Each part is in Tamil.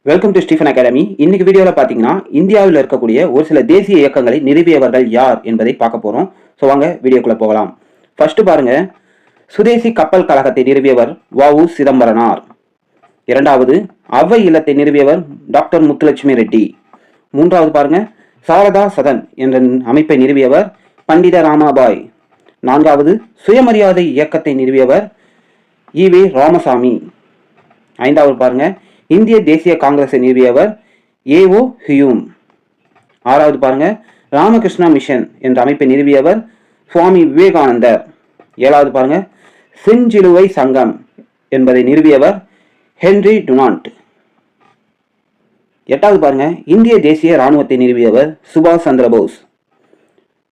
Welcome to Stephen academy. இன்னைக்கு வீடியோவில் பார்த்தீங்கன்னா இந்தியாவில் இருக்கக்கூடிய ஒரு சில தேசிய இயக்கங்களை நிறுவியவர்கள் யார் என்பதை பார்க்க போகிறோம். ஸோ வாங்க வீடியோக்குள்ளே போகலாம். ஃபர்ஸ்ட் பாருங்க, சுதேசி கப்பல் கழகத்தை நிறுவியவர் வ.உ. சிதம்பரனார். இரண்டாவது, அவ்வை இல்லத்தை நிறுவியவர் டாக்டர் முத்துலட்சுமி ரெட்டி. மூன்றாவது பாருங்க, சாரதா சதன் என்ற அமைப்பை நிறுவியவர் பண்டித ராமாபாய். நான்காவது, சுயமரியாதை இயக்கத்தை நிறுவியவர் ஈ.வே. ராமசாமி. ஐந்தாவது பாருங்க, இந்திய தேசிய காங்கிரஸை நிறுவியவர் ஏ.ஓ. ஹியூம். ஆறாவது பாருங்க, ராமகிருஷ்ணா மிஷன் என்ற அமைப்பை நிறுவியவர் சுவாமி விவேகானந்தர். ஏழாவது பாருங்க, செஞ்சிலுவை சங்கம் என்பதை நிறுவியவர் ஹென்றி டுனாண்ட். எட்டாவது பாருங்க, இந்திய தேசிய இராணுவத்தை நிறுவியவர் சுபாஷ் சந்திரபோஸ்.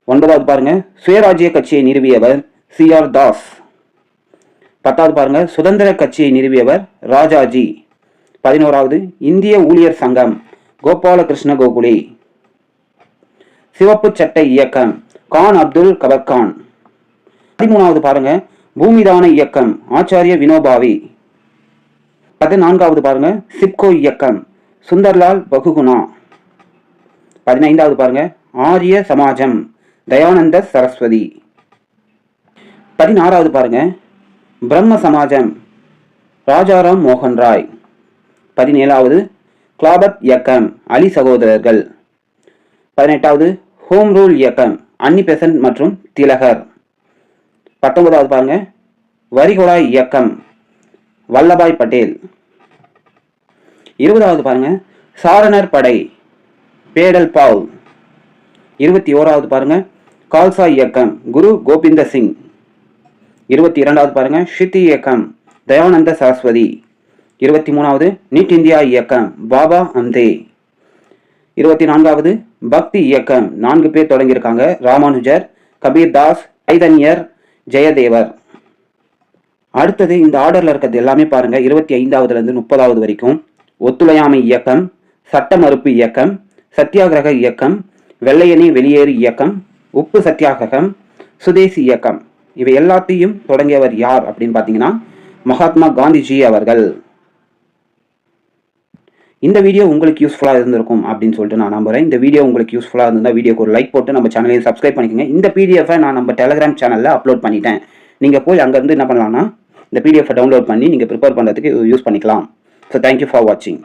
ஒன்பதாவது பாருங்க, சுயராஜ்ய கட்சியை நிறுவியவர் சி.ஆர். தாஸ். பத்தாவது பாருங்க, சுதந்திர கட்சியை நிறுவியவர் ராஜாஜி. 11வது, இந்திய ஊழியர் சங்கம் கோபாலகிருஷ்ண கோகுலே. சிவப்பு சட்டை இயக்கம் கான் அப்துல் கபர்கான். 13வது பாருங்க, பூமிதான இயக்கம் ஆச்சாரிய வினோபாவி. 14வது பாருங்க, சிப்கோ இயக்கம் சுந்தர்லால் பகுகுணா. 15வது பாருங்க, ஆரிய சமாஜம் தயானந்த சரஸ்வதி. 16வது பாருங்க, பிரம்ம சமாஜம் ராஜாராம் மோகன் ராய். 17வது, கிளாபத் இயக்கம் அலி சகோதரர்கள். 18வது, ஹோம் ரூல் இயக்கம் அன்னி பெசன்ட் மற்றும் திலகர். 19வது பாருங்க, வரிகொடாய் இயக்கம் வல்லபாய் பட்டேல். 20வது பாருங்க, சாரணர் படை பேடல் பாவ். 21வது பாருங்க, கால்சா இயக்கம் குரு கோபிந்த சிங். 22வது பாருங்க, ஷித்தி இயக்கம் தயானந்த சரஸ்வதி. 23வது, நீட் இந்தியா இயக்கம் பாபா அம்தே. 24வது, பக்தி இயக்கம் 4 பேர் தொடங்கியிருக்காங்க, ராமானுஜர், கபீர் தாஸ், ஐதன்யர், ஜெயதேவர். அடுத்தது இந்த ஆர்டர்ல இருக்கிறது எல்லாமே பாருங்க 25வதுல இருந்து 30வது வரைக்கும். ஒத்துழையாமை இயக்கம், சட்ட மறுப்பு இயக்கம், சத்தியாகிரக இயக்கம், வெள்ளையனே வெளியேறு இயக்கம், உப்பு சத்தியாகிரகம், சுதேசி இயக்கம். இவை எல்லாத்தையும் தொடங்கியவர் யார் அப்படின்னு பார்த்தீங்கன்னா மகாத்மா காந்திஜி அவர்கள். இந்த வீடியோ உங்களுக்கு யூஸ்ஃபுல்லாக இருந்திருக்கும் அப்படின்னு சொல்லிட்டு நான் நம்புறேன். இந்த வீடியோ உங்களுக்கு யூஸ்ஃபுல்லாக இருந்தால் வீடியோக்கு ஒரு லைக் போட்டு நம்ம சேனலையும் சப்ஸ்கிரைப் பண்ணிக்கோங்க. இந்த பிடிஎஃபை நான் நம்ம டெலிகிராம் சேனலில் அப்லோட் பண்ணிட்டேன். நீங்கள் போய் அங்கேருந்து என்ன பண்ணலாம்னா இந்த பிடிஎஃபை டவுன்லோட் பண்ணி நீங்கள் ப்ரிப்பேர் பண்ணுறதுக்கு யூஸ் பண்ணிக்கலாம். ஸோ தேங்க்யூ ஃபார் வாட்சிங்.